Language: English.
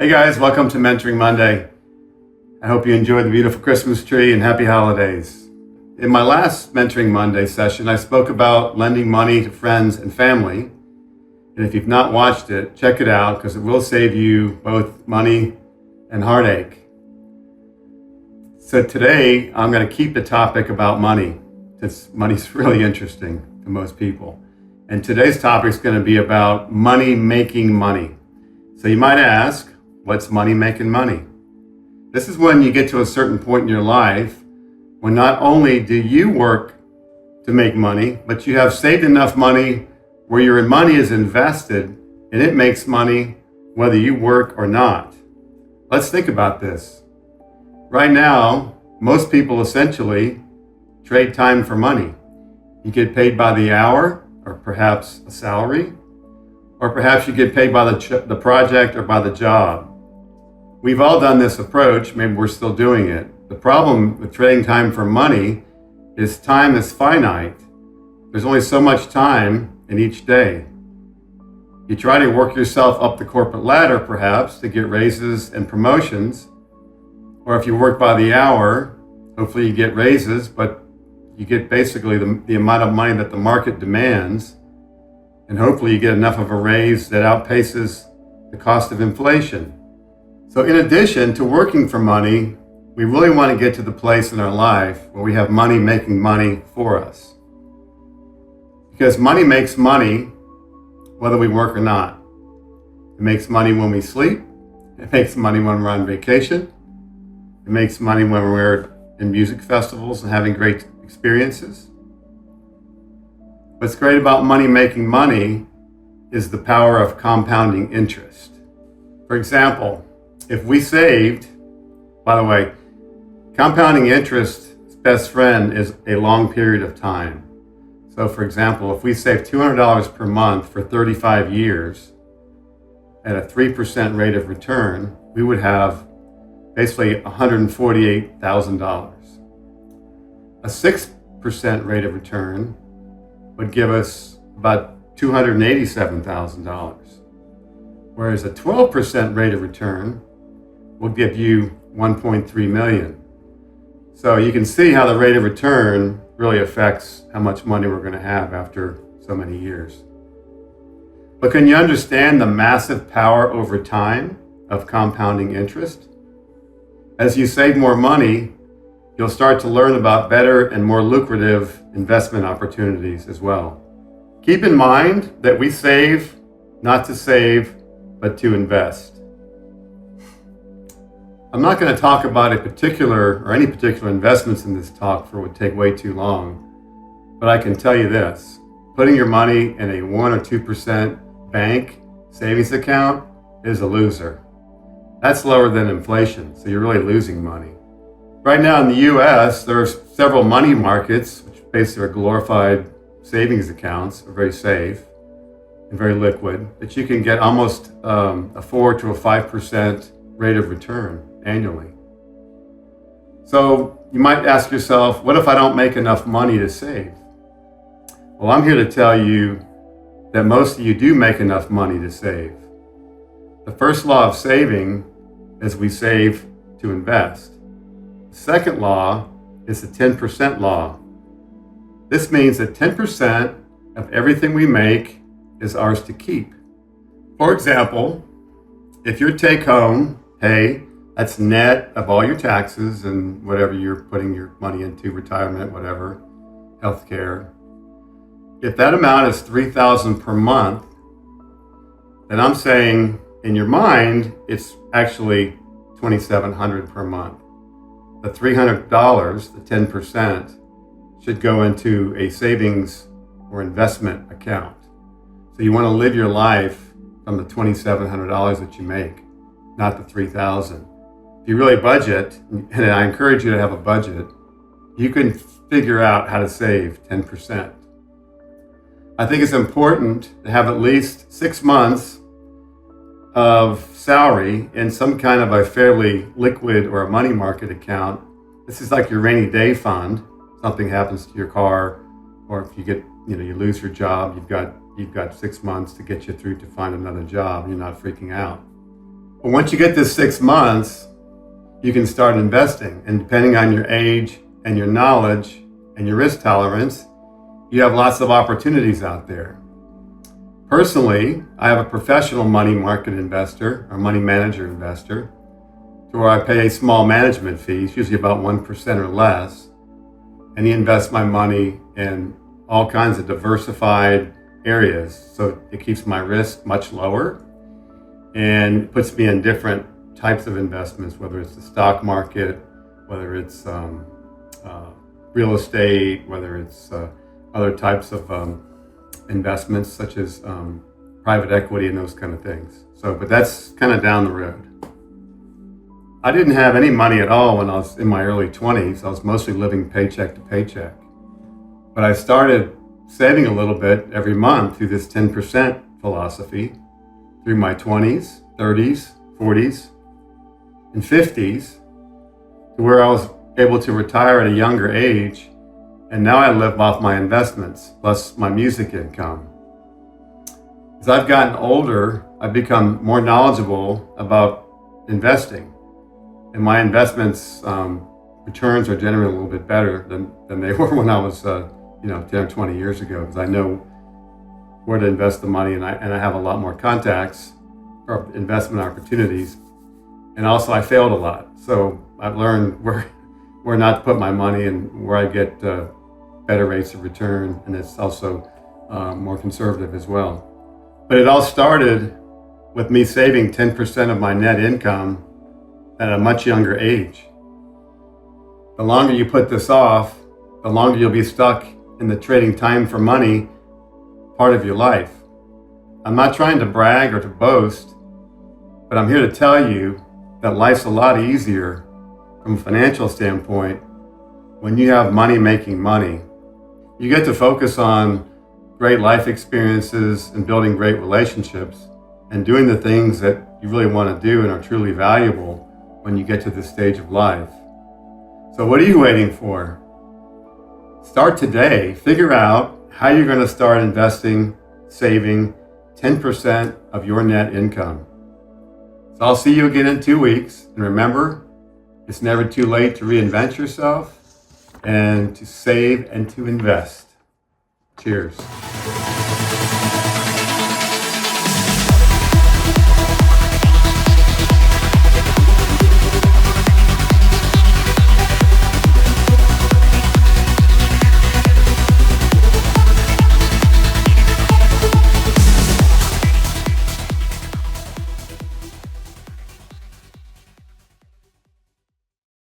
Hey guys, welcome to Mentoring Monday. I hope you enjoyed the beautiful Christmas tree and happy holidays. In my last Mentoring Monday session, I spoke about lending money to friends and family. And if you've not watched it, check it out because it will save you both money and heartache. So today, I'm going to keep the topic about money, since money's really interesting to most people. And today's topic is going to be about money making money. So you might ask, what's money making money? This is when you get to a certain point in your life when not only do you work to make money, but you have saved enough money where your money is invested and it makes money whether you work or not. Let's think about this. Right now, most people essentially trade time for money. You get paid by the hour or perhaps a salary, or perhaps you get paid by the project or by the job. We've all done this approach, maybe we're still doing it. The problem with trading time for money is time is finite. There's only so much time in each day. You try to work yourself up the corporate ladder perhaps to get raises and promotions, or if you work by the hour, hopefully you get raises, but you get basically the amount of money that the market demands, and hopefully you get enough of a raise that outpaces the cost of inflation. So in addition to working for money, we really want to get to the place in our life where we have money making money for us. Because money makes money whether we work or not. It makes money when we sleep. It makes money when we're on vacation. It makes money when we're in music festivals and having great experiences. What's great about money making money is the power of compounding interest. For example, if we saved, by the way, compounding interest's best friend is a long period of time. So for example, if we save $200 per month for 35 years at a 3% rate of return, we would have basically $148,000. A 6% rate of return would give us about $287,000. Whereas a 12% rate of return will give you 1.3 million. So you can see how the rate of return really affects how much money we're going to have after so many years. But can you understand the massive power over time of compounding interest? As you save more money, you'll start to learn about better and more lucrative investment opportunities as well. Keep in mind that we save not to save, but to invest. I'm not going to talk about any particular investments in this talk, for it would take way too long. But I can tell you this, putting your money in a 1 or 2% bank savings account is a loser. That's lower than inflation, so you're really losing money. Right now in the US, there are several money markets, which basically are glorified savings accounts, are very safe and very liquid, that you can get almost a 4 to a 5% rate of return annually. So you might ask yourself, what if I don't make enough money to save? Well, I'm here to tell you that most of you do make enough money to save. The first law of saving is we save to invest. The second law is the 10% law. This means that 10% of everything we make is ours to keep. For example, if your take-home pay, that's net of all your taxes and whatever you're putting your money into, retirement, whatever, healthcare. If that amount is $3,000 per month, then I'm saying in your mind, it's actually $2,700 per month. The $300, the 10%, should go into a savings or investment account. So you want to live your life from the $2,700 that you make, not the $3,000. If you really budget, and I encourage you to have a budget, you can figure out how to save 10%. I think it's important to have at least 6 months of salary in some kind of a fairly liquid or a money market account. This is like your rainy day fund. Something happens to your car, or if you lose your job, you've got 6 months to get you through to find another job. You're not freaking out. But once you get to 6 months, you can start investing. And depending on your age and your knowledge and your risk tolerance, you have lots of opportunities out there. Personally, I have a professional money market investor or money manager investor to where I pay a small management fee, it's usually about 1% or less. And he invests my money in all kinds of diversified areas. So it keeps my risk much lower and puts me in different types of investments, whether it's the stock market, whether it's real estate, whether it's other types of investments such as private equity and those kind of things. But that's kind of down the road. I didn't have any money at all when I was in my early 20s. I was mostly living paycheck to paycheck. But I started saving a little bit every month through this 10% philosophy through my 20s, 30s, 40s, and 50s to where I was able to retire at a younger age. And now I live off my investments plus my music income. As I've gotten older, I've become more knowledgeable about investing. And my investments returns are generally a little bit better than they were when I was 10 or 20 years ago, because I know where to invest the money, and I have a lot more contacts or investment opportunities. And also I failed a lot. So I've learned where not to put my money and where I get better rates of return, and it's also more conservative as well. But it all started with me saving 10% of my net income at a much younger age. The longer you put this off, the longer you'll be stuck in the trading time for money part of your life. I'm not trying to brag or to boast, but I'm here to tell you that life's a lot easier from a financial standpoint when you have money making money. You get to focus on great life experiences and building great relationships and doing the things that you really want to do and are truly valuable when you get to this stage of life. So what are you waiting for? Start today. Figure out how you're going to start investing, saving 10% of your net income. So I'll see you again in 2 weeks. And remember, it's never too late to reinvent yourself and to save and to invest. Cheers.